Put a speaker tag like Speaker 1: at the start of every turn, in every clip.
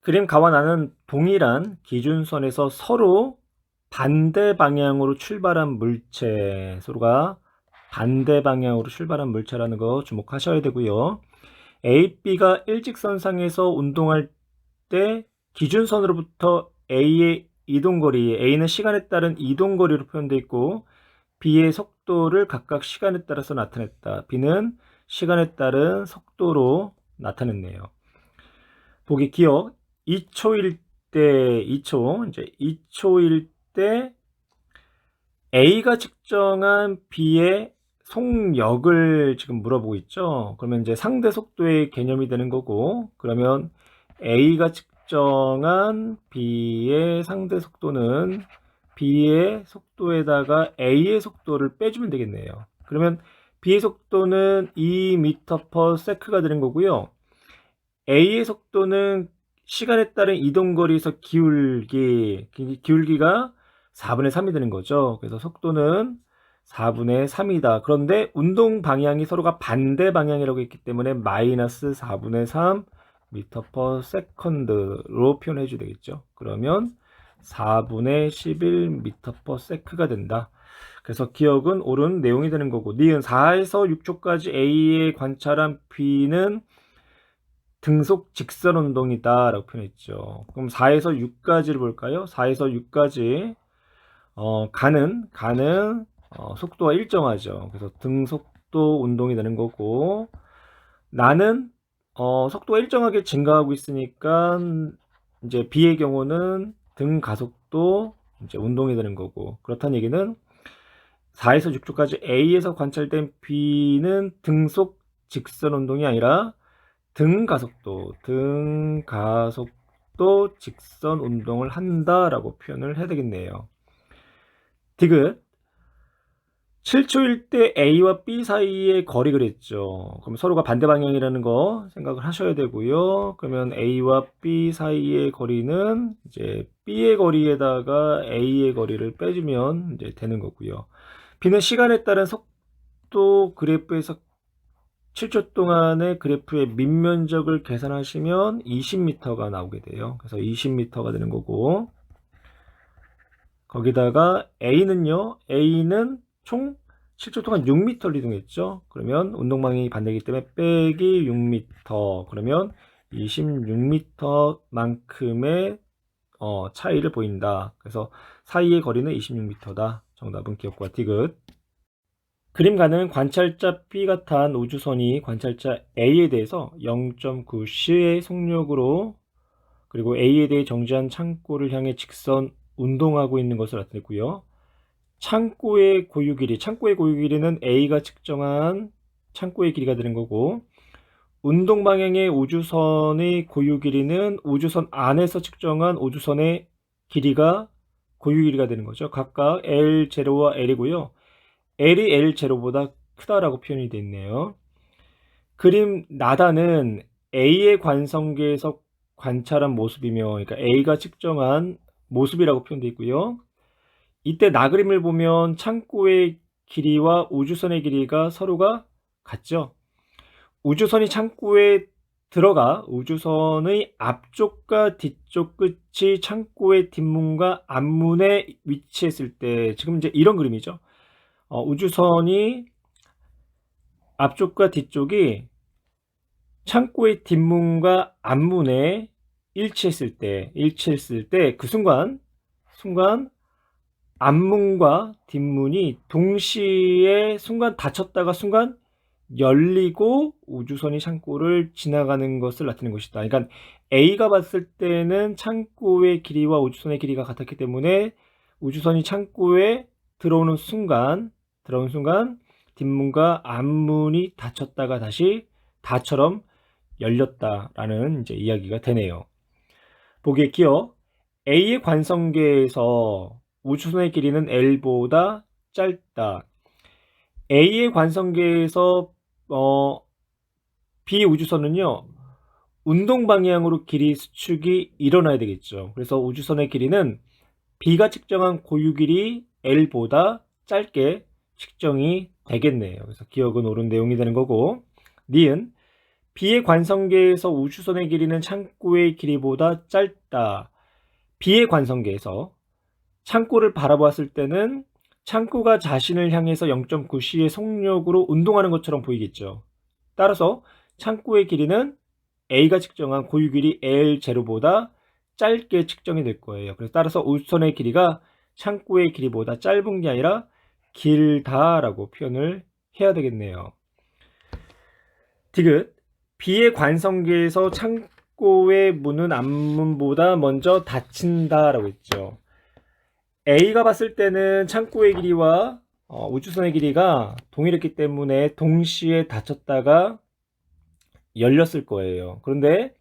Speaker 1: 그림 가와 나는 동일한 기준선에서 서로 반대 방향으로 출발한 물체, 서로가 반대 방향으로 출발한 물체라는 거 주목하셔야 되고요. A, B가 일직선상에서 운동할 때 기준선으로부터 A의 이동거리, A는 시간에 따른 이동거리로 표현되어 있고 B의 속도를 각각 시간에 따라서 나타냈다. B는 시간에 따른 속도로 나타냈네요. 보기 기억 2초일 때 2초 이제 2초일 때 A가 측정한 B의 속력을 지금 물어보고 있죠. 그러면 이제 상대 속도의 개념이 되는 거고, 그러면 A가 측정한 B의 상대 속도는 B의 속도에다가 A의 속도를 빼주면 되겠네요. 그러면 B의 속도는 2m/s가 되는 거고요. A의 속도는 시간에 따른 이동거리에서 기울기가 4분의 3이 되는 거죠. 그래서 속도는 4분의 3이다. 그런데 운동 방향이 서로가 반대 방향이라고 했기 때문에 마이너스 4분의 3 m/s로 표현해 줘야 되겠죠. 그러면 4분의 11 m/s가 된다. 그래서 기억은 옳은 내용이 되는 거고, 니은 4에서 6초까지 A의 관찰한 B는 등속 직선 운동이다 라고 표현했죠. 그럼 4에서 6까지를 볼까요? 4에서 6까지 가는 속도가 일정하죠. 그래서 등속도 운동이 되는 거고, 나는 속도가 일정하게 증가하고 있으니까 이제 B의 경우는 등 가속도 이제 운동이 되는 거고, 그렇다는 얘기는 4에서 6초까지 A에서 관찰된 B는 등속 직선 운동이 아니라 등 가속도 직선 운동을 한다라고 표현을 해야 되겠네요. 디귿 7초일 때 A와 B 사이의 거리 그랬죠. 그럼 서로가 반대 방향이라는 거 생각을 하셔야 되고요. 그러면 A와 B 사이의 거리는 이제 B의 거리에다가 A의 거리를 빼주면 이제 되는 거고요. B는 시간에 따른 속도 그래프에서 7초 동안의 그래프의 밑면적을 계산하시면 20m가 나오게 돼요. 그래서 20m가 되는 거고, 거기다가 A는 총 7초 동안 6m를 이동했죠. 그러면 운동방향이 반대이기 때문에 빼기 6m, 그러면 26m만큼의 차이를 보인다. 그래서 사이의 거리는 26m다. 정답은 기억과 디귿. 그림 가는 관찰자 B가 탄 우주선이 관찰자 A에 대해서 0.9c의 속력으로 그리고 A에 대해 정지한 창고를 향해 직선 운동하고 있는 것을 나타냈고요. 창고의 고유 길이는 A가 측정한 창고의 길이가 되는 거고, 운동 방향의 우주선의 고유 길이는 우주선 안에서 측정한 우주선의 고유 길이가 되는 거죠. 각각 L0와 L이고요. L이 L0보다 크다라고 표현이 되어 있네요. 그림 나다는 A의 관성계에서 관찰한 모습이며, 그러니까 A가 측정한 모습이라고 표현되어 있고요. 이때 나그림을 보면 창고의 길이와 우주선의 길이가 서로가 같죠. 우주선이 창고에 들어가 우주선의 앞쪽과 뒤쪽 끝이 창고의 뒷문과 앞문에 위치했을 때, 지금 이제 이런 그림이죠. 우주선이 앞쪽과 뒤쪽이 창고의 뒷문과 앞문에 일치했을 때 그 순간 앞문과 뒷문이 동시에 순간 닫혔다가 순간 열리고 우주선이 창고를 지나가는 것을 나타내는 것이다. 그러니까 A가 봤을 때는 창고의 길이와 우주선의 길이가 같았기 때문에 우주선이 창고에 들어오는 순간 뒷문과 앞문이 닫혔다가 다시 다처럼 열렸다라는 이제 이야기가 되네요. 보기에 기억 A의 관성계에서 우주선의 길이는 L보다 짧다. A의 관성계에서 B 우주선은요, 운동 방향으로 길이 수축이 일어나야 되겠죠. 그래서 우주선의 길이는 B가 측정한 고유 길이 L보다 짧게 측정이 되겠네요. 그래서 기억은 옳은 내용이 되는 거고, 니은 B의 관성계에서 우주선의 길이는 창고의 길이보다 짧다. B의 관성계에서 창고를 바라보았을 때는 창고가 자신을 향해서 0.9c의 속력으로 운동하는 것처럼 보이겠죠. 따라서 창고의 길이는 A가 측정한 고유 길이 L0보다 짧게 측정이 될 거예요. 그래서 따라서 우주선의 길이가 창고의 길이보다 짧은 게 아니라 길다라고 표현을 해야 되겠네요. 디귿. B의 관성계에서 창고의 문은 앞문보다 먼저 닫힌다라고 했죠. A가 봤을 때는 창고의 길이와 우주선의 길이가 동일했기 때문에 동시에 닫혔다가 열렸을 거예요. 그런데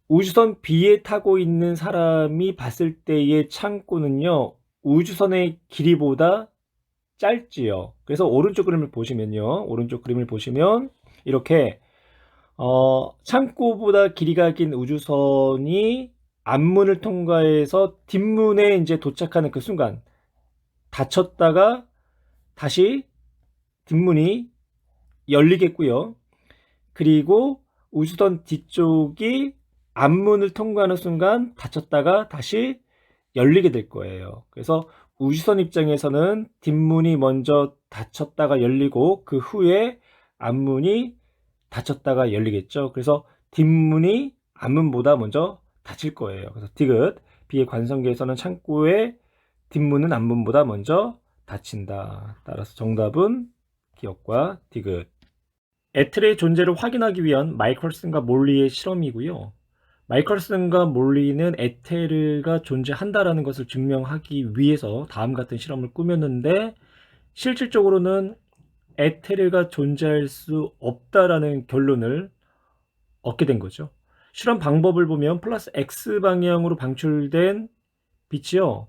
Speaker 1: 우주선 B에 타고 있는 사람이 봤을 때의 창고는요, 우주선의 길이보다 짧지요. 그래서 오른쪽 그림을 보시면요, 오른쪽 그림을 보시면 이렇게 창고보다 길이가 긴 우주선이 앞문을 통과해서 뒷문에 이제 도착하는 그 순간 닫혔다가 다시 뒷문이 열리겠고요. 그리고 우주선 뒤쪽이 앞문을 통과하는 순간 닫혔다가 다시 열리게 될 거예요. 그래서 우주선 입장에서는 뒷문이 먼저 닫혔다가 열리고 그 후에 앞문이 닫혔다가 열리겠죠. 그래서 뒷문이 앞문보다 먼저 닫힐 거예요. 그래서 디귿. B의 관성계에서는 창고의 뒷문은 앞문보다 먼저 닫힌다. 따라서 정답은 기억과 디귿. 에텔의 존재를 확인하기 위한 마이클슨과 몰리의 실험이고요. 마이클슨과 몰리는 에테르가 존재한다라는 것을 증명하기 위해서 다음 같은 실험을 꾸몄는데 실질적으로는 에테르가 존재할 수 없다라는 결론을 얻게 된 거죠. 실험 방법을 보면 플러스 X 방향으로 방출된 빛이요.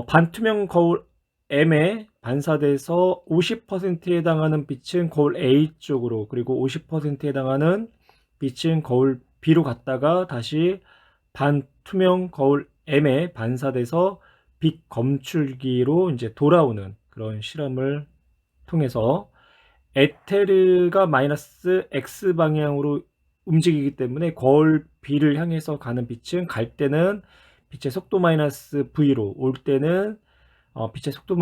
Speaker 1: 반투명 거울 M에 반사돼서 50%에 해당하는 빛은 거울 A 쪽으로, 그리고 50%에 해당하는 빛은 거울 B로 갔다가 다시 반투명 거울 M에 반사돼서 빛 검출기로 이제 돌아오는 그런 실험을 통해서 에테르가 마이너스 X 방향으로 움직이기 때문에 거울 B를 향해서 가는 빛은 갈 때는 빛의 속도 마이너스 V로, 올 때는 빛의 속도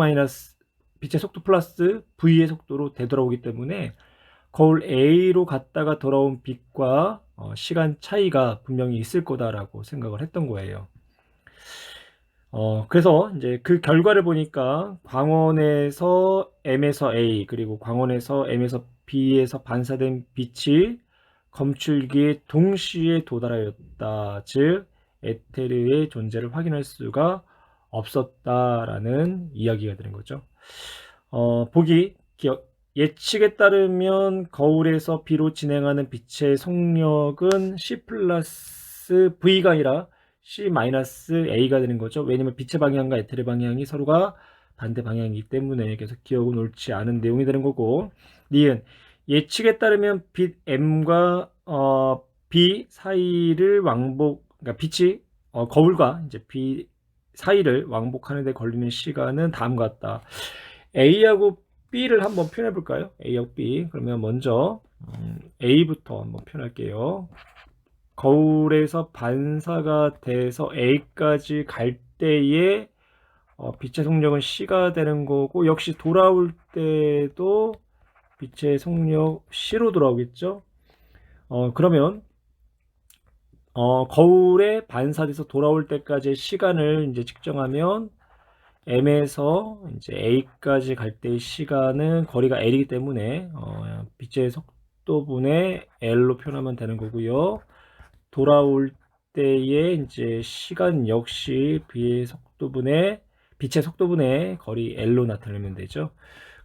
Speaker 1: 플러스 V의 속도로 되돌아오기 때문에 거울 A로 갔다가 돌아온 빛과 시간 차이가 분명히 있을 거다라고 생각을 했던 거예요. 그래서 이제 그 결과를 보니까 광원에서 M에서 A, 그리고 광원에서 M에서 B에서 반사된 빛이 검출기에 동시에 도달하였다. 즉 에테르의 존재를 확인할 수가 없었다라는 이야기가 되는 거죠. 보기 예측에 따르면 거울에서 B로 진행하는 빛의 속력은 C 플러스 V가 아니라 C 마이너스 A가 되는 거죠. 왜냐면 빛의 방향과 에테르 방향이 서로가 반대 방향이기 때문에. 그래서 기억은 옳지 않은 내용이 되는 거고, 니은 예측에 따르면 빛 M과 B 사이를 그러니까 빛이 거울과 이제 B 사이를 왕복하는 데 걸리는 시간은 다음과 같다. A하고 B를 한번 표현해 볼까요? A하고 B. 그러면 먼저 A부터 한번 표현할게요. 거울에서 반사가 돼서 A까지 갈 때에 빛의 속력은 C가 되는 거고, 역시 돌아올 때도 빛의 속력 C로 돌아오겠죠. 그러면 거울에 반사돼서 돌아올 때까지의 시간을 이제 측정하면 M에서 이제 A까지 갈 때의 시간은 거리가 L이기 때문에 빛의 속도분의 L로 표현하면 되는 거고요. 돌아올 때의 이제 시간 역시 빛의 속도분의 거리 L로 나타내면 되죠.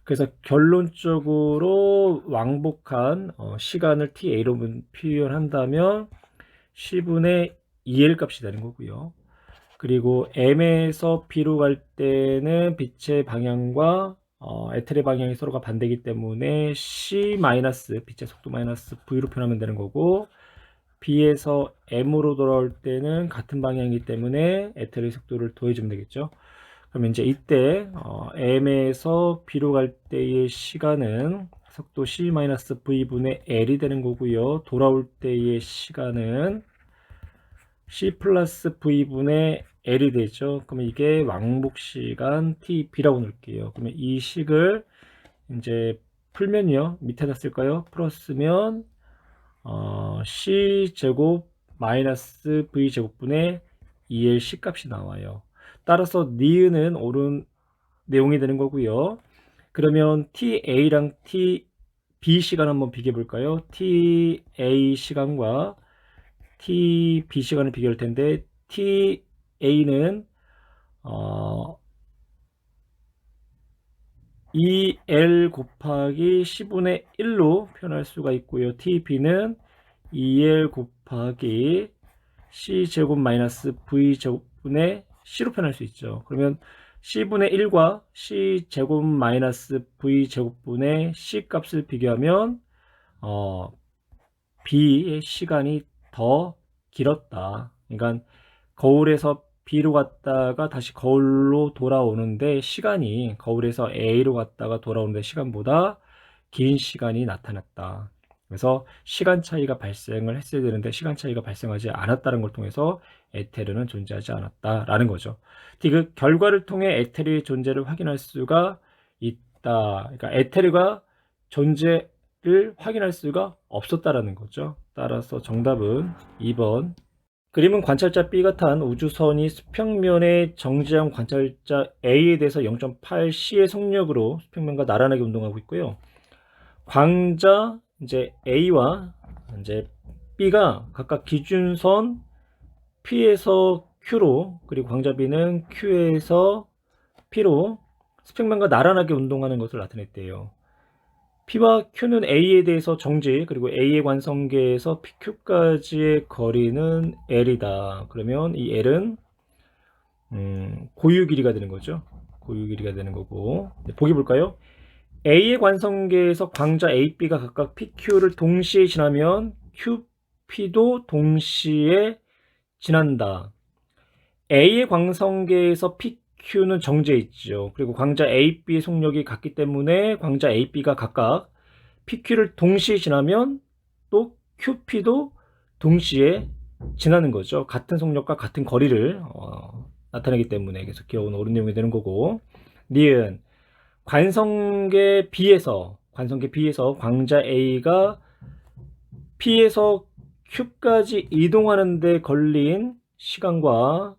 Speaker 1: 그래서 결론적으로 왕복한 시간을 TA로 표현한다면 C분의 2L 값이 되는 거고요. 그리고 M에서 B로 갈 때는 빛의 방향과 에텔의 방향이 서로가 반대이기 때문에 C 마이너스 빛의 속도 마이너스 V로 표현하면 되는 거고, B에서 M으로 돌아올 때는 같은 방향이기 때문에 에텔의 속도를 더해주면 되겠죠. 그러면 이제 이때 M에서 B로 갈 때의 시간은 속도 c-v분의 l이 되는 거고요. 돌아올 때의 시간은 c 플러스 v분의 l이 되죠. 그러면 이게 왕복 시간 tb라고 놓을게요. 그러면 이 식을 이제 풀면요. 밑에다 쓸까요? 풀었으면 c 제곱 마이너스 v 제곱분의 2l c 값이 나와요. 따라서 니은은 옳은 내용이 되는 거고요. 그러면 TA랑 TB 시간 한번 비교해 볼까요? TA 시간과 TB 시간을 비교할 텐데 TA는 2L 곱하기 10분의 1로 표현할 수가 있고요. TB는 2L 곱하기 C제곱 마이너스 V제곱분의 C로 표현할 수 있죠. 그러면 C분의 1과 C제곱 마이너스 V제곱분의 C 값을 비교하면 B의 시간이 더 길었다. 그러니까 거울에서 B로 갔다가 다시 거울로 돌아오는데 시간이 거울에서 A로 갔다가 돌아오는데 시간보다 긴 시간이 나타났다. 그래서 시간 차이가 발생을 했어야 되는데 시간 차이가 발생하지 않았다는 걸 통해서 에테르는 존재하지 않았다라는 거죠. 그 결과를 통해 에테르의 존재를 확인할 수가 있다. 그러니까 에테르가 존재를 확인할 수가 없었다라는 거죠. 따라서 정답은 2번. 그림은 관찰자 B가 탄 우주선이 수평면의 정지한 관찰자 A에 대해서 0.8c의 속력으로 수평면과 나란하게 운동하고 있고요. 광자 이제 A와 이제 B가 각각 기준선 P에서 Q로, 그리고 광자 B는 Q에서 P로 수평면과 나란하게 운동하는 것을 나타냈대요. P와 Q는 A에 대해서 정지, 그리고 A의 관성계에서 PQ까지의 거리는 L이다. 그러면 이 L은 고유 길이가 되는 거죠. 고유 길이가 되는 거고. 보기 볼까요? A의 관성계에서 광자 AB가 각각 PQ를 동시에 지나면 QP도 동시에 지난다. A의 관성계에서 PQ는 정지해 있죠. 그리고 광자 AB의 속력이 같기 때문에 광자 AB가 각각 PQ를 동시에 지나면 또 QP도 동시에 지나는 거죠. 같은 속력과 같은 거리를 나타내기 때문에. 그래서 기억은 옳은 내용이 되는 거고. 니은 관성계 B에서 광자 A가 P에서 Q까지 이동하는 데 걸린 시간과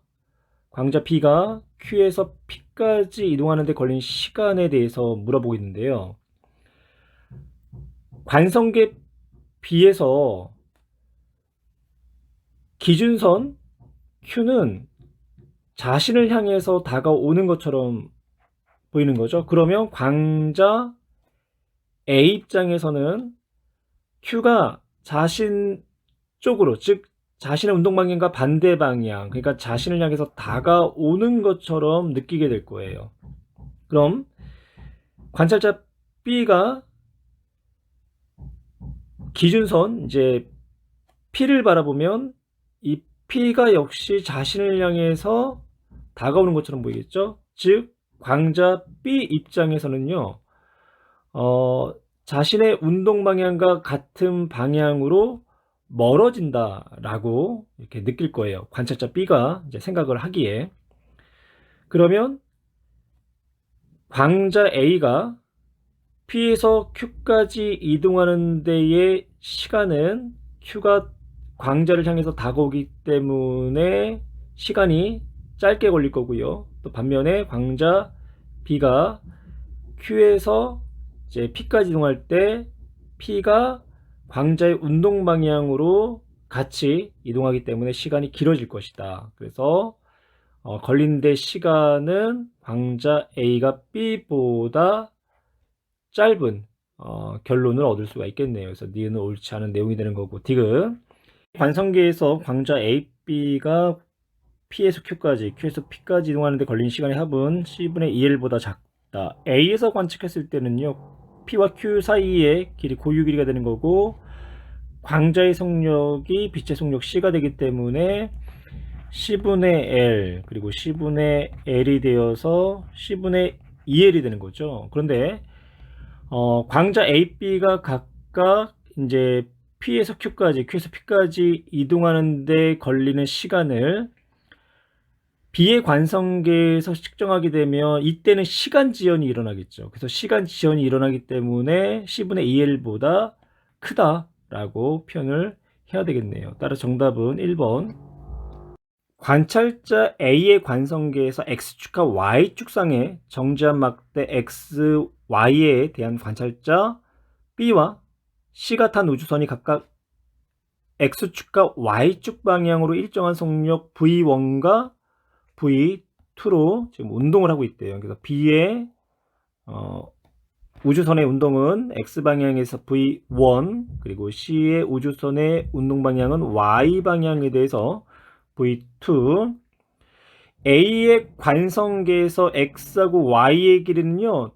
Speaker 1: 광자 B가 Q에서 P까지 이동하는 데 걸린 시간에 대해서 물어보고 있는데요. 관성계 B에서 기준선 Q는 자신을 향해서 다가오는 것처럼 보이는 거죠. 그러면 광자 A 입장에서는 Q가 자신 쪽으로, 즉 자신의 운동 방향과 반대 방향, 그러니까 자신을 향해서 다가오는 것처럼 느끼게 될 거예요. 그럼 관찰자 B가 기준선 이제 P를 바라보면 이 P가 역시 자신을 향해서 다가오는 것처럼 보이겠죠. 즉 광자 B 입장에서는요, 자신의 운동 방향과 같은 방향으로 멀어진다라고 이렇게 느낄 거예요. 관찰자 B가 이제 생각을 하기에. 그러면 광자 A가 P에서 Q까지 이동하는 데의 시간은 Q가 광자를 향해서 다가오기 때문에 시간이 짧게 걸릴 거고요. 또 반면에 광자 B가 Q에서 이제 P까지 이동할 때 P가 광자의 운동 방향으로 같이 이동하기 때문에 시간이 길어질 것이다. 그래서 걸린 데 시간은 광자 A가 B보다 짧은 결론을 얻을 수가 있겠네요. 그래서 니은은 옳지 않은 내용이 되는 거고. 디귿 관성계에서 광자 A, B가 P에서 Q까지, Q에서 P까지 이동하는데 걸린 시간의 합은 C분의 2L보다 작다. A에서 관측했을 때는요, P와 Q 사이의 길이 고유 길이가 되는 거고, 광자의 속력이 빛의 속력 C가 되기 때문에 C분의 L, 그리고 C분의 L이 되어서 C분의 2L이 되는 거죠. 그런데 광자 A, B가 각각 이제 P에서 Q까지, Q에서 P까지 이동하는데 걸리는 시간을 B의 관성계에서 측정하게 되면 이때는 시간 지연이 일어나겠죠. 그래서 시간 지연이 일어나기 때문에 C분의 2L보다 크다라고 표현을 해야 되겠네요. 따라서 정답은 1번. 관찰자 A의 관성계에서 X축과 Y축상에 정지한 막대 X, Y에 대한 관찰자 B와 C가 탄 우주선이 각각 X축과 Y축 방향으로 일정한 속력 V1과 V2로 지금 운동을 하고 있대요. 그래서 B의 우주선의 운동은 X방향에서 V1, 그리고 C의 우주선의 운동 방향은 Y방향에 대해서 V2. A의 관성계에서 X하고 Y의 길이는요,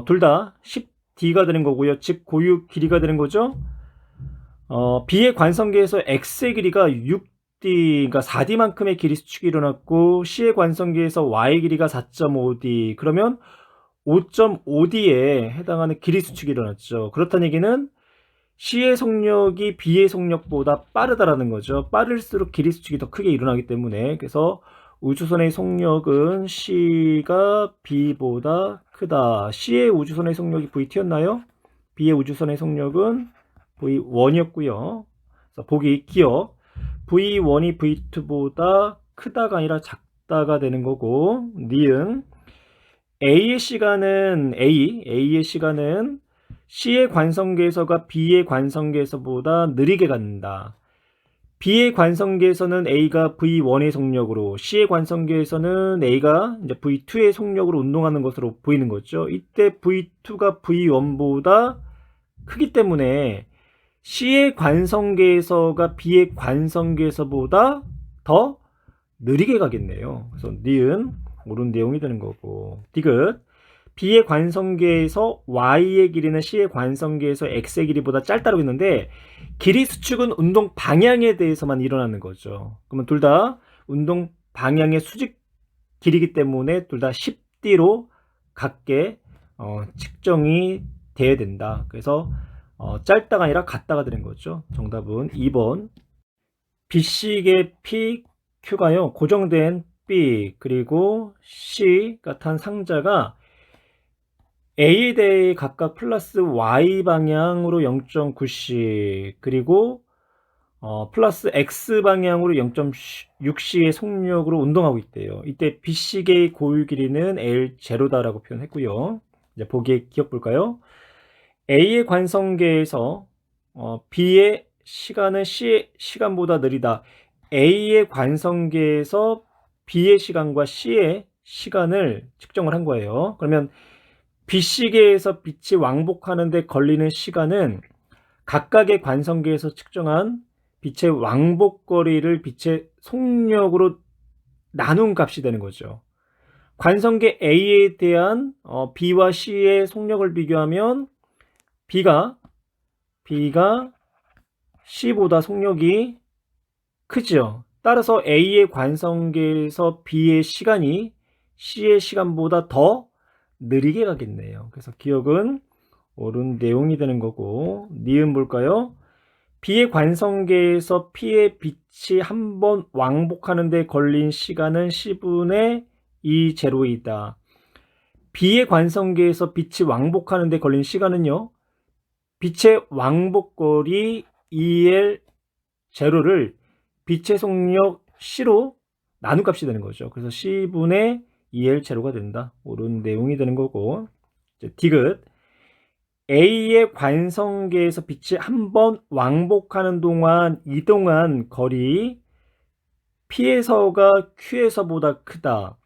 Speaker 1: 둘 다 10D가 되는 거고요. 즉 고유 길이가 되는 거죠. B의 관성계에서 X의 길이가 6D, 그러니까 4D만큼의 길이 수축이 일어났고, C의 관성계에서 Y의 길이가 4.5D, 그러면 5.5D에 해당하는 길이 수축이 일어났죠. 그렇다는 얘기는 C의 속력이 B의 속력보다 빠르다라는 거죠. 빠를수록 길이 수축이 더 크게 일어나기 때문에. 그래서 우주선의 속력은 C가 B보다 크다. C의 우주선의 속력이 VT였나요? B의 우주선의 속력은 V1이었고요. 그래서 보기 기억. V1이 V2보다 크다가 아니라 작다가 되는 거고, 니은 A의 시간은 A의 시간은 C의 관성계에서가 B의 관성계에서보다 느리게 간다. B의 관성계에서는 A가 V1의 속력으로, C의 관성계에서는 A가 이제 V2의 속력으로 운동하는 것으로 보이는 거죠. 이때 V2가 V1보다 크기 때문에 C의 관성계에서가 B의 관성계에서보다 더 느리게 가겠네요. 그래서 니은 옳은 내용이 되는 거고, 디귿 B의 관성계에서 Y의 길이는 C의 관성계에서 X의 길이보다 짧다고 했는데, 길이 수축은 운동 방향에 대해서만 일어나는 거죠. 그러면 둘 다 운동 방향의 수직 길이기 때문에 둘 다 10D로 같게 측정이 돼야 된다. 그래서 짧다가 아니라 같다가 되는 거죠. 정답은 2번. BC의 P, Q가요, 고정된 B 그리고 C가 탄 상자가 A에 대해 각각 플러스 Y 방향으로 0.9C 그리고 플러스 X 방향으로 0.6C의 속력으로 운동하고 있대요. 이때 BC계의 고유 길이는 L0다라고 표현했고요. 이제 보기에 기억 볼까요? A의 관성계에서 B의 시간은 C의 시간보다 느리다. A의 관성계에서 B의 시간과 C의 시간을 측정을 한 거예요. 그러면 BC계에서 빛이 왕복하는 데 걸리는 시간은 각각의 관성계에서 측정한 빛의 왕복거리를 빛의 속력으로 나눈 값이 되는 거죠. 관성계 A에 대한 B와 C의 속력을 비교하면 B가 C보다 속력이 크죠. 따라서 A의 관성계에서 B의 시간이 C의 시간보다 더 느리게 가겠네요. 그래서 기억은 옳은 내용이 되는 거고, 니은 볼까요? B의 관성계에서 P의 빛이 한 번 왕복하는 데 걸린 시간은 C분의 2 제로이다. B의 관성계에서 빛이 왕복하는 데 걸린 시간은요, 빛의 왕복거리 2L 제로를 빛의 속력 C로 나눈 값이 되는 거죠. 그래서 C분의 2L 제로가 된다. 옳은 내용이 되는 거고, 디귿 A의 관성계에서 빛이 한 번 왕복하는 동안 이동한 거리 P에서가 Q에서보다 크다.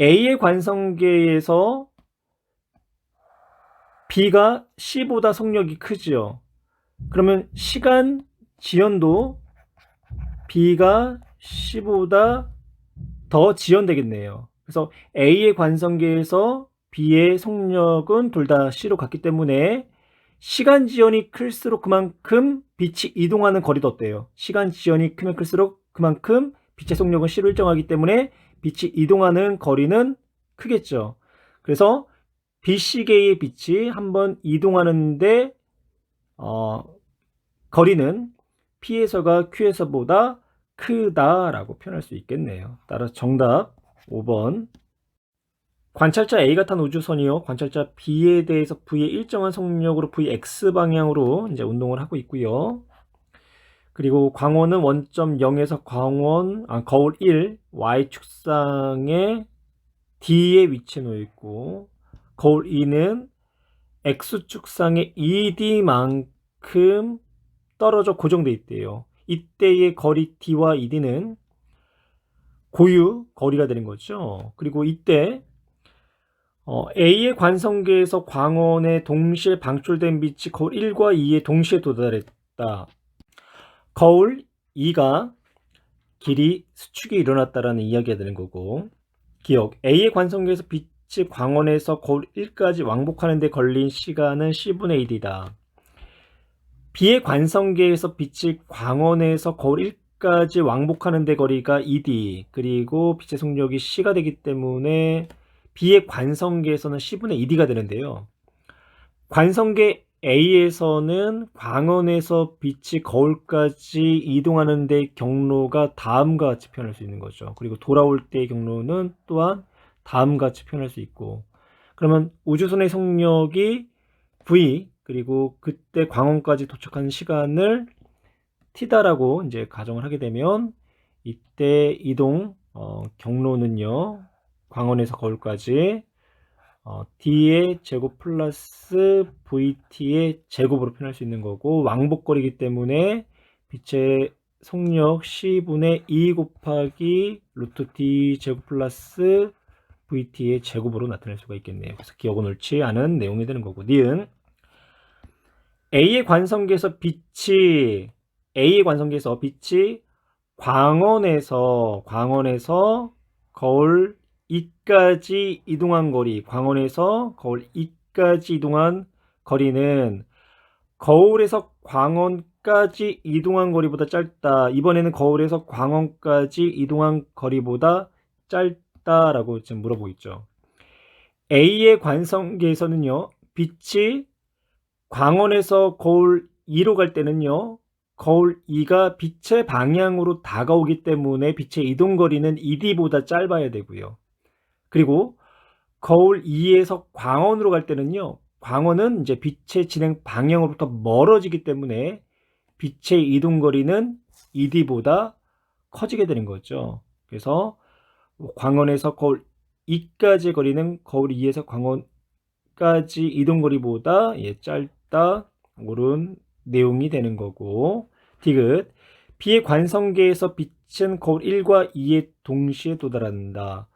Speaker 1: A의 관성계에서 B가 C보다 속력이 크죠. 그러면 시간 지연도 B가 C보다 더 지연되겠네요. 그래서 A의 관성계에서 B의 속력은 둘 다 C로 같기 때문에 시간 지연이 클수록 그만큼 빛이 이동하는 거리도 어때요? 시간 지연이 크면 클수록 그만큼 빛의 속력은 C로 일정하기 때문에 빛이 이동하는 거리는 크겠죠. 그래서 BC개의 빛이 한번 이동하는데 거리는 P에서가 Q에서보다 크다라고 표현할 수 있겠네요. 따라서 정답 5번. 관찰자 A가 탄 우주선이요. 관찰자 B에 대해서 V의 일정한 속력으로 Vx 방향으로 이제 운동을 하고 있고요. 그리고 광원은 원점 0에서 거울 1 Y축상에 D에 위치해 놓여 있고, 거울 2는 X축상에 ED만큼 떨어져 고정되어 있대요. 이때의 거리 D와 ED는 고유 거리가 되는 거죠. 그리고 이때 A의 관성계에서 광원에 동시에 방출된 빛이 거울 1과 2에 동시에 도달했다. 거울 2가 길이 수축이 일어났다라는 이야기가 되는 거고, 기억, A의 관성계에서 빛이 광원에서 거울 1까지 왕복하는 데 걸린 시간은 C분의 1이다. B의 관성계에서 빛이 광원에서 거울 1까지 왕복하는 데 거리가 2D, 그리고 빛의 속력이 C가 되기 때문에 B의 관성계에서는 C분의 2D가 되는데요. 관성계 A에서는 광원에서 빛이 거울까지 이동하는 데 경로가 다음과 같이 표현할 수 있는 거죠. 그리고 돌아올 때의 경로는 또한 다음과 같이 표현할 수 있고, 그러면 우주선의 속력이 V, 그리고 그때 광원까지 도착하는 시간을 T다라고 이제 가정을 하게 되면, 이때 이동 경로는요, 광원에서 거울까지 D의 제곱 플러스 VT의 제곱으로 표현할 수 있는 거고, 왕복거리이기 때문에 빛의 속력 C분의 2 곱하기 루트 D 제곱 플러스 VT의 제곱으로 나타낼 수가 있겠네요. 그래서 기억은 옳지 않은 내용이 되는 거고, 니은 A의 관성계에서 빛이 광원에서 거울 2까지 이동한 거리, 광원에서 거울 2까지 이동한 거리는 거울에서 광원까지 이동한 거리보다 짧다. 이번에는 거울에서 광원까지 이동한 거리보다 짧다라고 지금 물어보고 있죠. A의 관성계에서는요, 빛이 광원에서 거울 2로 갈 때는요, 거울 2가 빛의 방향으로 다가오기 때문에 빛의 이동거리는 ED보다 짧아야 되고요. 그리고 거울 2에서 광원으로 갈 때는요, 광원은 이제 빛의 진행 방향으로부터 멀어지기 때문에 빛의 이동거리는 ED보다 커지게 되는 거죠. 그래서 광원에서 거울 2까지의 거리는 거울 2에서 광원까지 이동거리보다 짧다, 옳은 내용이 되는 거고, 디귿, B의 관성계에서 빛은 거울 1과 2에 동시에 도달한다.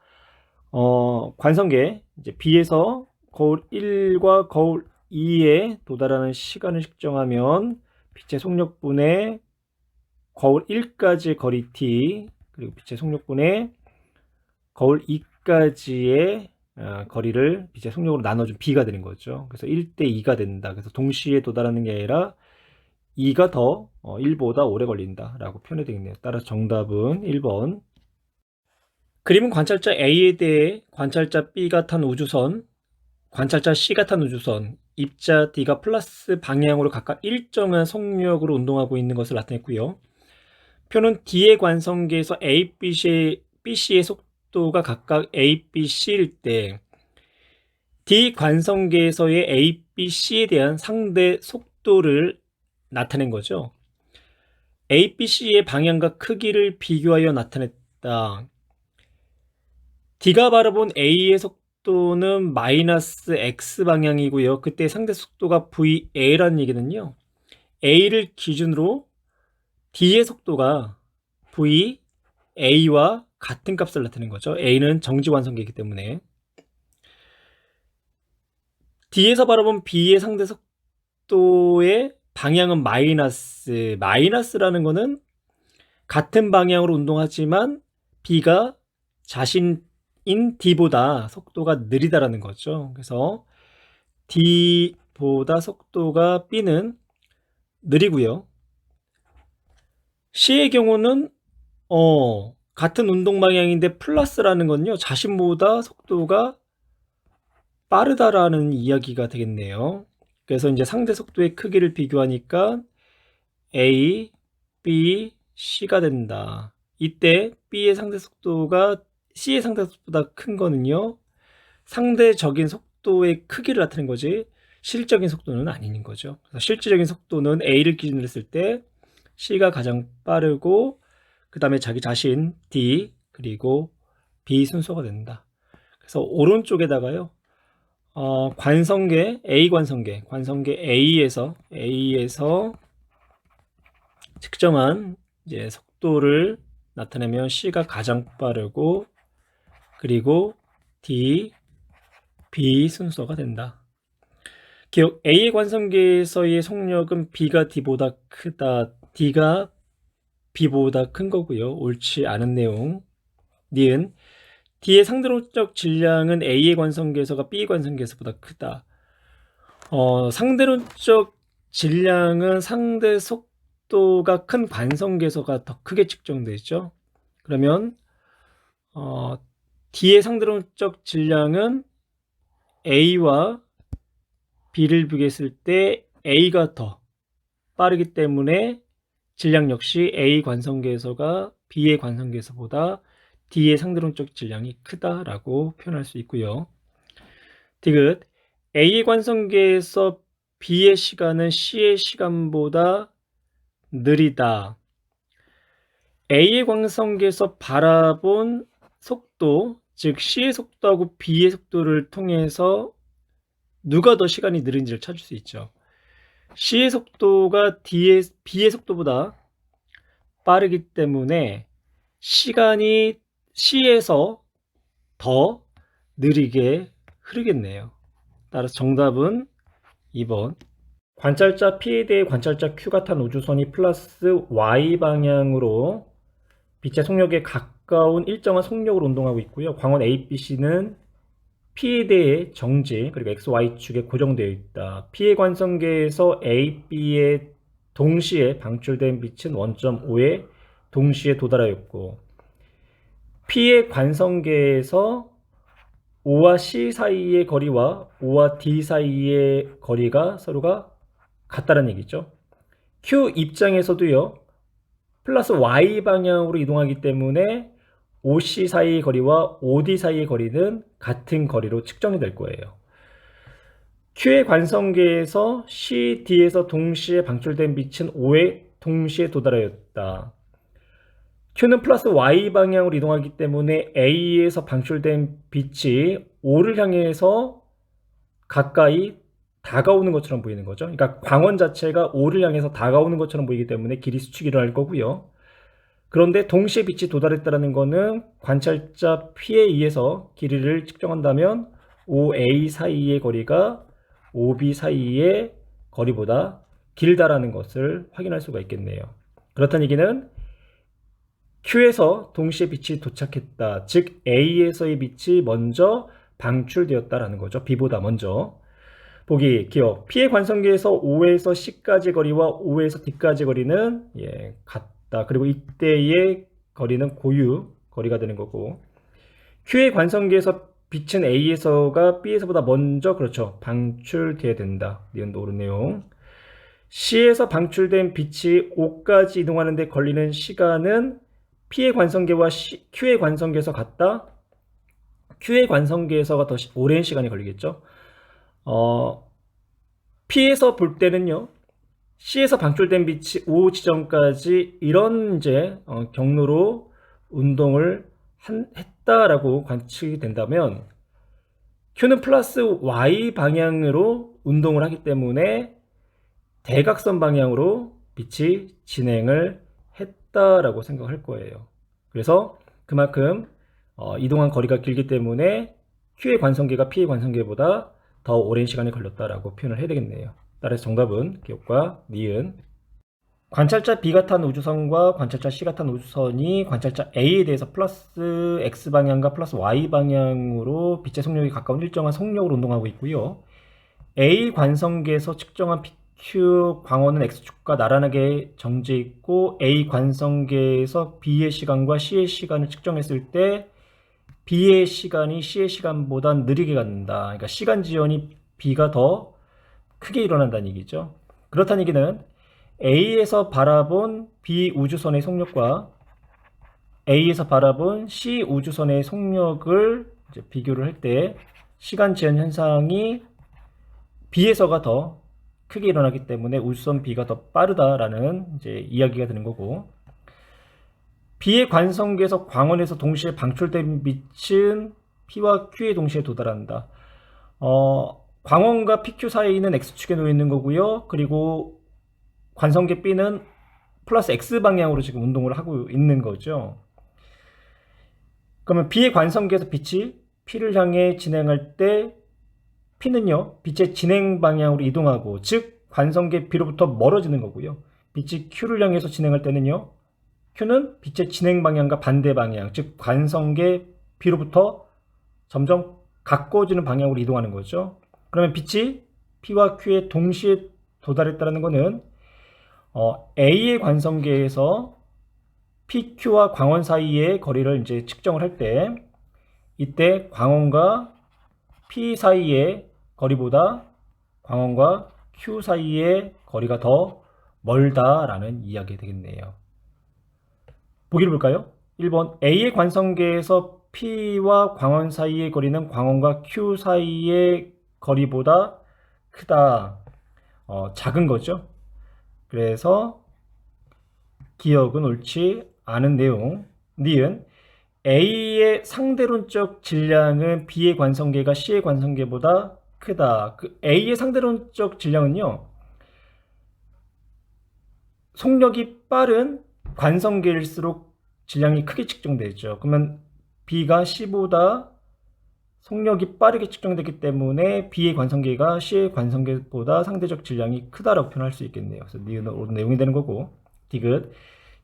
Speaker 1: 관성계, 이제 B에서 거울 1과 거울 2에 도달하는 시간을 측정하면 빛의 속력분의 거울 1까지의 거리 T, 그리고 빛의 속력분의 거울 2까지의 거리를 빛의 속력으로 나눠준 B가 되는 거죠. 그래서 1대 2가 된다. 그래서 동시에 도달하는 게 아니라 2가 더 1보다 오래 걸린다 라고 표현이 되겠네요. 따라서 정답은 1번. 그림은 관찰자 A에 대해 관찰자 B가 탄 우주선, 관찰자 C가 탄 우주선, 입자 D가 플러스 방향으로 각각 일정한 속력으로 운동하고 있는 것을 나타냈고요. 표는 D의 관성계에서 A, BC의 속도가 각각 A, B, C일 때 D 관성계에서의 A, B, C에 대한 상대 속도를 나타낸 거죠. A, B, C의 방향과 크기를 비교하여 나타냈다. D가 바라본 A의 속도는 마이너스 X 방향이고요. 그때 상대 속도가 VA라는 얘기는요, A를 기준으로 D의 속도가 VA와 같은 값을 나타내는 거죠. A는 정지관성계이기 때문에. D에서 바라본 B의 상대 속도의 방향은 마이너스라는 거는 같은 방향으로 운동하지만 B가 자신인 D보다 속도가 느리다라는 거죠. 그래서 D보다 속도가 B는 느리고요. C의 경우는 같은 운동 방향인데 플러스라는 건요, 자신보다 속도가 빠르다라는 이야기가 되겠네요. 그래서 이제 상대 속도의 크기를 비교하니까 A, B, C가 된다. 이때 B의 상대 속도가 C의 상대 속도보다 큰 거는요, 상대적인 속도의 크기를 나타낸 거지 실적인 속도는 아닌 거죠. 그래서 실질적인 속도는 A를 기준으로 했을 때 C가 가장 빠르고 그 다음에 자기 자신 D 그리고 B 순서가 된다. 그래서 오른쪽에다가요, 관성계 A 관성계 A에서 측정한 이제 속도를 나타내면 C가 가장 빠르고 그리고 D, B 순서가 된다. 기억 A의 관성계에서의 속력은 B가 D보다 크다. D가 B보다 큰 거고요. 옳지 않은 내용. 니은 D의 상대론적 질량은 A의 관성계에서가 B의 관성계에서보다 크다. 상대론적 질량은 상대 속도가 큰 관성계에서가 더 크게 측정되죠. 그러면 D의 상대론적 질량은 A와 B를 비교했을 때 A가 더 빠르기 때문에 질량 역시 A 관성계에서가 B의 관성계에서보다 D의 상대론적 질량이 크다라고 표현할 수 있고요. 디귿 A의 관성계에서 B의 시간은 C의 시간보다 느리다. A의 관성계에서 바라본 속도, 즉 C의 속도하고 B의 속도를 통해서 누가 더 시간이 느린지를 찾을 수 있죠. C의 속도가 B의 속도보다 빠르기 때문에 시간이 C에서 더 느리게 흐르겠네요. 따라서 정답은 2번. 관찰자 P에 대해 관찰자 Q가 탄 우주선이 플러스 Y 방향으로 빛의 속력에 가까운 일정한 속력으로 운동하고 있고요. 광원 A, B, C는 P에 대해 정지 그리고 X, Y축에 고정되어 있다. P의 관성계에서 A, B에 동시에 방출된 빛은 원점 O에 동시에 도달하였고 P의 관성계에서 O와 C 사이의 거리와 O와 D 사이의 거리가 서로가 같다는 얘기죠. Q 입장에서도요, 플러스 Y 방향으로 이동하기 때문에 OC 사이의 거리와 OD 사이의 거리는 같은 거리로 측정이 될 거예요. Q의 관성계에서 CD에서 동시에 방출된 빛은 O에 동시에 도달하였다. Q는 플러스 Y 방향으로 이동하기 때문에 A에서 방출된 빛이 O를 향해서 가까이 다가오는 것처럼 보이는 거죠. 그러니까 광원 자체가 O를 향해서 다가오는 것처럼 보이기 때문에 길이 수축이 일어날 거고요. 그런데 동시에 빛이 도달했다는 것은 관찰자 P에 의해서 길이를 측정한다면 OA 사이의 거리가 OB 사이의 거리보다 길다라는 것을 확인할 수가 있겠네요. 그렇다는 얘기는 Q에서 동시에 빛이 도착했다. 즉 A에서의 빛이 먼저 방출되었다라는 거죠. B보다 먼저. 보기 기억. P의 관성계에서 O에서 C까지 거리와 O에서 D까지 거리는 같다. 그리고 이때의 거리는 고유 거리가 되는 거고, Q의 관성계에서 빛은 A에서가 B에서보다 먼저 그렇죠. 방출되어야 된다. 니은도 옳은 내용. C에서 방출된 빛이 O까지 이동하는 데 걸리는 시간은 P의 관성계와 Q의 관성계에서 같다. Q의 관성계에서가 더 오랜 시간이 걸리겠죠. P에서 볼 때는요, C에서 방출된 빛이 O 지점까지 이런 이제 경로로 운동을 했다라고 관측이 된다면 Q는 플러스 Y 방향으로 운동을 하기 때문에 대각선 방향으로 빛이 진행을 했다라고 생각할 거예요. 그래서 그만큼 이동한 거리가 길기 때문에 Q의 관성계가 P의 관성계보다 더 오랜 시간이 걸렸다라고 표현을 해야 되겠네요. 따라서 정답은 기억과 니은. 관찰자 B가 탄 우주선과 관찰자 C가 탄 우주선이 관찰자 A에 대해서 플러스 X방향과 플러스 Y방향으로 빛의 속력이 가까운 일정한 속력으로 운동하고 있고요. A 관성계에서 측정한 PQ 광원은 X축과 나란하게 정지해 있고 A 관성계에서 B의 시간과 C의 시간을 측정했을 때 B의 시간이 C의 시간보다 느리게 갖는다. 그러니까 시간 지연이 B가 더 크게 일어난다는 얘기죠. 그렇다는 얘기는 A에서 바라본 B 우주선의 속력과 A에서 바라본 C 우주선의 속력을 이제 비교를 할 때 시간 지연 현상이 B에서가 더 크게 일어나기 때문에 우주선 B가 더 빠르다라는 이제 이야기가 되는 거고, B의 관성계에서 광원에서 동시에 방출된 빛은 P와 Q에 동시에 도달한다. 광원과 PQ 사이에 있는 X축에 놓여 있는 거고요. 그리고 관성계 B는 플러스 X 방향으로 지금 운동을 하고 있는 거죠. 그러면 B의 관성계에서 빛이 P를 향해 진행할 때 P는요, 빛의 진행 방향으로 이동하고, 즉 관성계 B로부터 멀어지는 거고요. 빛이 Q를 향해서 진행할 때는요, Q는 빛의 진행 방향과 반대 방향, 즉 관성계 B로부터 점점 가까워지는 방향으로 이동하는 거죠. 그러면 빛이 P와 Q에 동시에 도달했다는 것은 A의 관성계에서 PQ와 광원 사이의 거리를 이제 측정을 할 때, 이때 광원과 P 사이의 거리보다 광원과 Q 사이의 거리가 더 멀다라는 이야기가 되겠네요. 보기를 볼까요? 1번 A의 관성계에서 P와 광원 사이의 거리는 광원과 Q 사이의 거리보다 크다. 작은 거죠. 그래서 기억은 옳지 않은 내용. 니은 A의 상대론적 질량은 B의 관성계가 C의 관성계보다 크다. A의 상대론적 질량은요, 속력이 빠른 관성계일수록 질량이 크게 측정되죠. 그러면 B가 C보다 속력이 빠르게 측정되기 때문에 B의 관성계가 C의 관성계보다 상대적 질량이 크다라고 표현할 수 있겠네요. 그래서 니은 옳은 내용이 되는 거고, 디귿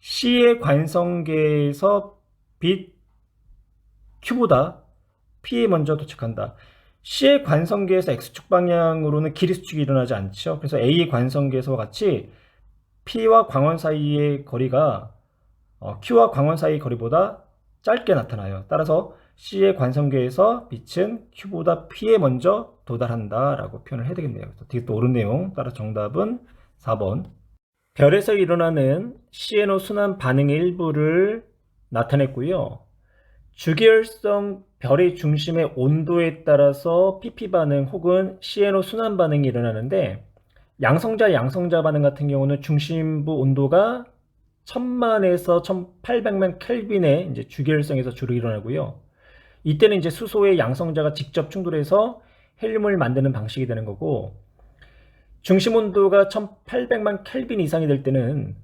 Speaker 1: C의 관성계에서 빛 Q보다 P에 먼저 도착한다. C의 관성계에서 X축 방향으로는 길이수축이 일어나지 않죠. 그래서 A의 관성계에서와 같이 P와 광원 사이의 거리가 Q와 광원 사이의 거리보다 짧게 나타나요. 따라서 C의 관성계에서 빛은 Q보다 P에 먼저 도달한다 라고 표현을 해야 되겠네요. 뒤에 또 옳은 내용. 따라 정답은 4번. 별에서 일어나는 CNO 순환 반응의 일부를 나타냈고요. 주기율성 별의 중심의 온도에 따라서 PP 반응 혹은 CNO 순환 반응이 일어나는데, 양성자 반응 같은 경우는 중심부 온도가 1000만에서 1800만 켈빈의 이제 주기율성에서 주로 일어나고요. 이때는 이제 수소의 양성자가 직접 충돌해서 헬륨을 만드는 방식이 되는 거고, 중심 온도가 1800만 켈빈 이상이 될 때는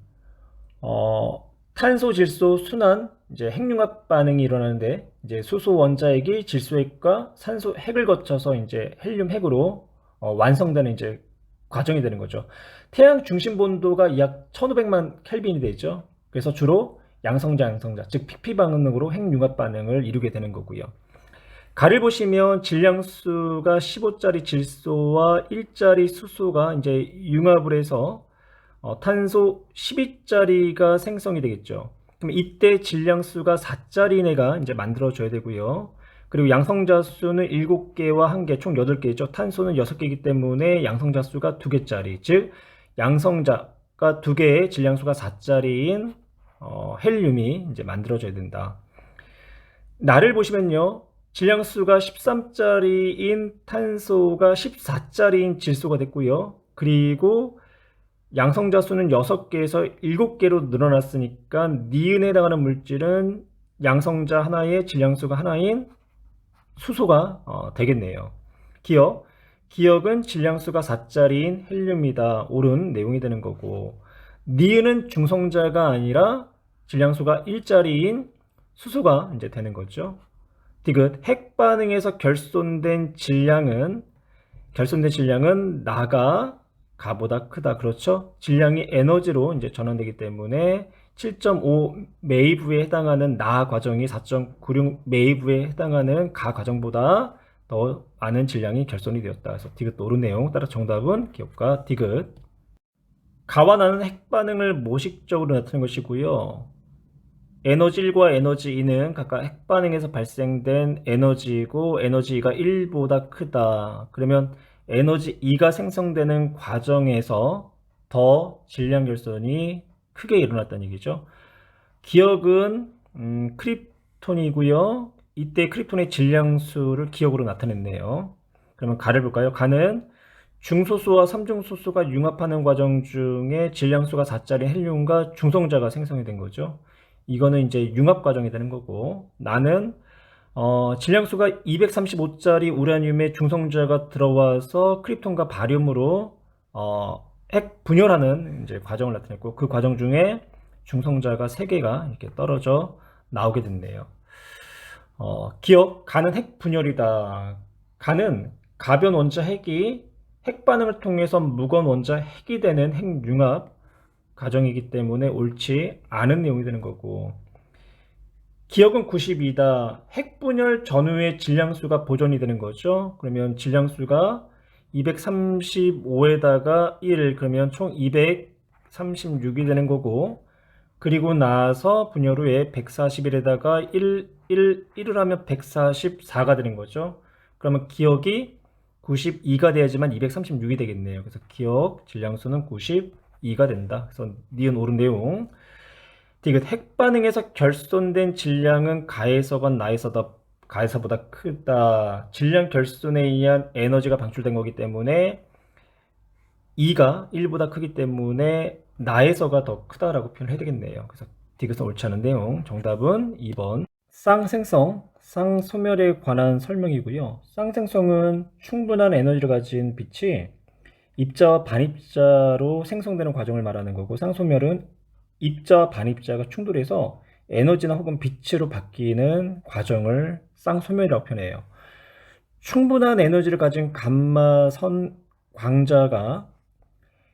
Speaker 1: 탄소 질소 순환 이제 핵융합 반응이 일어나는데, 이제 수소 원자핵이 질소 핵과 산소 핵을 거쳐서 이제 헬륨 핵으로 완성되는 이제 과정이 되는 거죠. 태양 중심 온도가 약 1500만 켈빈이 되죠. 그래서 주로 양성자, 즉 PP 반응으로 핵융합 반응을 이루게 되는 거고요. 가를 보시면 질량수가 15짜리 질소와 1짜리 수소가 이제 융합을 해서 탄소 12짜리가 생성이 되겠죠. 그럼 이때 질량수가 4짜리 내가 이제 만들어줘야 되고요. 그리고 양성자 수는 7개와 1개, 총 8개죠. 탄소는 6개이기 때문에 양성자 수가 2개짜리, 즉 양성자가 2개의 질량수가 4짜리인 헬륨이 이제 만들어져야 된다. 나를 보시면요, 질량수가 13짜리인 탄소가 14짜리인 질소가 됐고요. 그리고 양성자 수는 6개에서 7개로 늘어났으니까 니은에 해당하는 물질은 양성자 하나에 질량수가 하나인 수소가 되겠네요. 기억은 질량수가 4짜리인 헬륨이다. 옳은 내용이 되는 거고, 니은은 중성자가 아니라 질량수가 1짜리인 수소가 이제 되는 거죠. 디귿 핵 반응에서 결손된 질량은 나가 가보다 크다. 그렇죠? 질량이 에너지로 이제 전환되기 때문에 7.5 메이브에 해당하는 나 과정이 4.96 메이브에 해당하는 가 과정보다 더 많은 질량이 결손이 되었다. 그래서 디귿도 옳은 내용. 따라 정답은 기억과 디귿. 가와 나는 핵 반응을 모식적으로 나타낸 것이고요. 에너지 1과 에너지 2는 각각 핵반응에서 발생된 에너지이고 에너지 2가 1보다 크다. 그러면 에너지 2가 생성되는 과정에서 더 질량 결손이 크게 일어났다는 얘기죠. 기억은 크립톤이고요. 이때 크립톤의 질량수를 기억으로 나타냈네요. 그러면 가를 볼까요? 가는 중소수와 삼중소수가 융합하는 과정 중에 질량수가 4짜리 헬륨과 중성자가 생성이 된 거죠. 이거는 이제 융합 과정이 되는 거고, 나는 질량수가 235짜리 우라늄의 중성자가 들어와서 크립톤과 바륨으로 핵 분열하는 이제 과정을 나타냈고, 그 과정 중에 중성자가 3개가 이렇게 떨어져 나오게 됐네요. 기억, 가는 핵 분열이다. 가는 가변 원자 핵이 핵 반응을 통해서 무건 원자 핵이 되는 핵융합 과정이기 때문에 옳지 않은 내용이 되는 거고, 기억은 92다. 핵분열 전후의 질량수가 보존이 되는 거죠. 그러면 질량수가 235에다가 1, 그러면 총 236이 되는 거고, 그리고 나서 분열 후에 141에다가 1을 하면 144가 되는 거죠. 그러면 기억이 92가 돼야지만 236이 되겠네요. 그래서 기억 질량수는 92가 된다. 그래서 니은 옳은 내용. 디귿 핵반응에서 결손된 질량은 가에서보다 크다. 질량 결손에 의한 에너지가 방출된 거기 때문에 2가 1보다 크기 때문에 나에서가 더 크다라고 표현을 해야 되겠네요. 그래서 디귿은 옳지 않은 내용. 정답은 2번. 쌍생성, 쌍소멸에 관한 설명이고요. 쌍생성은 충분한 에너지를 가진 빛이 입자와 반입자로 생성되는 과정을 말하는 거고, 쌍소멸은 입자와 반입자가 충돌해서 에너지나 혹은 빛으로 바뀌는 과정을 쌍소멸이라고 표현해요. 충분한 에너지를 가진 감마선 광자가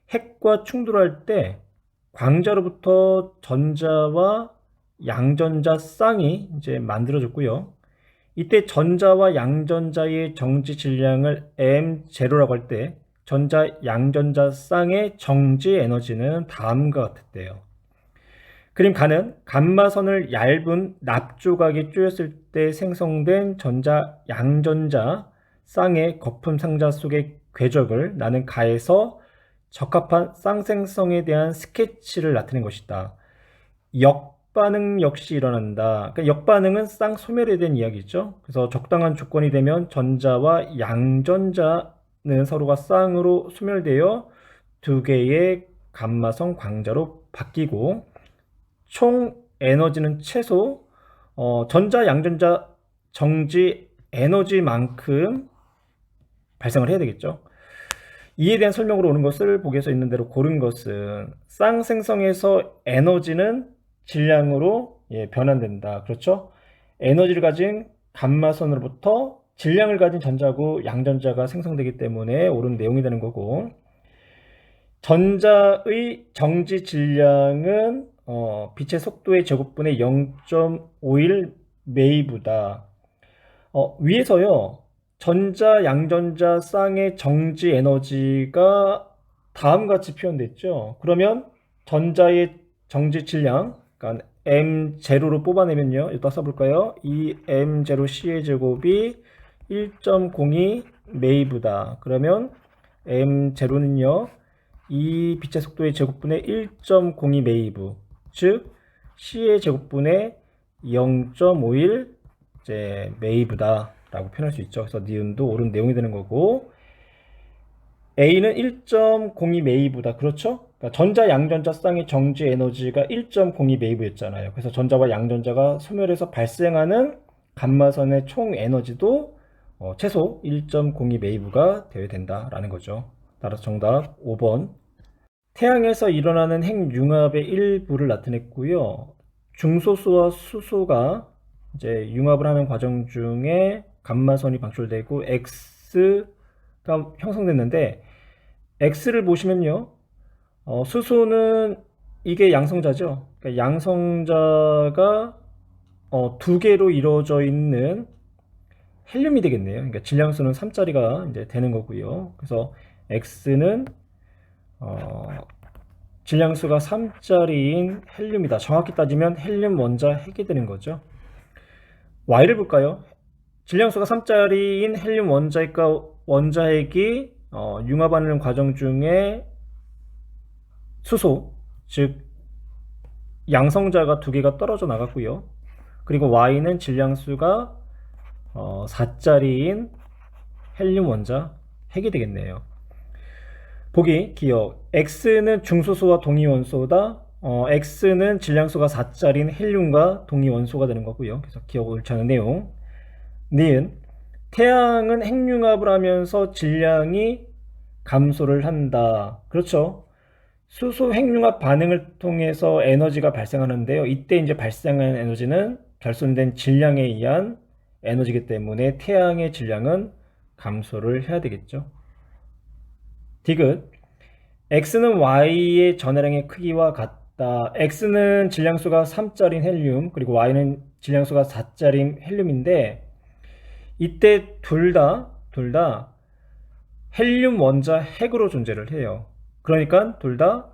Speaker 1: 핵과 충돌할 때 광자로부터 전자와 양전자 쌍이 이제 만들어졌고요. 이때 전자와 양전자의 정지 질량을 M0라고 할 때 전자 양전자 쌍의 정지 에너지는 다음과 같았대요. 그림 가는 감마선을 얇은 납조각에 쪼였을 때 생성된 전자 양전자 쌍의 거품 상자 속의 궤적을 나는 가에서 적합한 쌍생성에 대한 스케치를 나타낸 것이다. 역반응 역시 일어난다. 그러니까 역반응은 쌍소멸에 대한 이야기죠. 그래서 적당한 조건이 되면 전자와 양전자는 서로가 쌍으로 소멸되어 두 개의 감마성 광자로 바뀌고, 총 에너지는 최소 전자 양전자 정지 에너지만큼 발생을 해야 되겠죠. 이에 대한 설명으로 오는 것을 보기에서 있는 대로 고른 것은 쌍생성에서 에너지는 질량으로 변환된다. 그렇죠? 에너지를 가진 감마선으로부터 질량을 가진 전자고 양전자가 생성되기 때문에 옳은 내용이 되는 거고, 전자의 정지 질량은 빛의 속도의 제곱분의 0.51 메이브다. 위에서요, 전자, 양전자, 쌍의 정지 에너지가 다음과 같이 표현됐죠. 그러면 전자의 정지 질량, 그러니까 M0로 뽑아내면요, 이따 써볼까요? 이 M0C의 제곱이 1.02 메이브다. 그러면 M0는요, 이 빛의 속도의 제곱분의 1.02 메이브, 즉 C의 제곱분의 0.51 메이브다 라고 표현할 수 있죠. 그래서 니은도 옳은 내용이 되는 거고, A는 1.02 메이브다. 그렇죠? 그러니까 전자 양전자 쌍의 정지 에너지가 1.02 메이브였잖아요. 그래서 전자와 양전자가 소멸해서 발생하는 감마선의 총 에너지도 최소 1.02 메이브가 되어야 된다라는 거죠. 따라서 정답 5번. 태양에서 일어나는 핵융합의 일부를 나타냈고요. 중소수와 수소가 이제 융합을 하는 과정 중에 감마선이 방출되고 X가 형성됐는데, X를 보시면요, 수소는 이게 양성자죠. 그러니까 양성자가 두 개로 이루어져 있는 헬륨이 되겠네요. 그러니까 질량수는 3짜리가 이제 되는 거고요. 그래서 X는 질량수가 3짜리인 헬륨이다. 정확히 따지면 헬륨 원자 핵이 되는 거죠. Y를 볼까요? 질량수가 3짜리인 헬륨 원자핵이 융합하는 과정 중에 수소, 즉 양성자가 2개가 떨어져 나갔고요. 그리고 Y는 질량수가 4짜리인 헬륨 원자 핵이 되겠네요. 보기 기억 X는 중소수와 동위원소다. X는 질량수가 4짜리인 헬륨과 동위원소가 되는 거고요. 그래서 기억 옳지 않은 내용. 니은 태양은 핵융합을 하면서 질량이 감소를 한다. 그렇죠. 수소 핵융합 반응을 통해서 에너지가 발생하는데요. 이때 이제 발생하는 에너지는 결손된 질량에 의한 에너지이기 때문에 태양의 질량은 감소를 해야 되겠죠. 디귿 X는 Y의 전해량의 크기와 같다. X는 질량수가 3짜리인 헬륨, 그리고 Y는 질량수가 4짜리인 헬륨인데 이때 둘 다 헬륨 원자 핵으로 존재를 해요. 그러니까 둘 다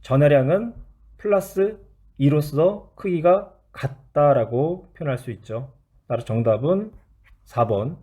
Speaker 1: 전해량은 플러스 2로서 크기가 같다라고 표현할 수 있죠. 따라서 정답은 4번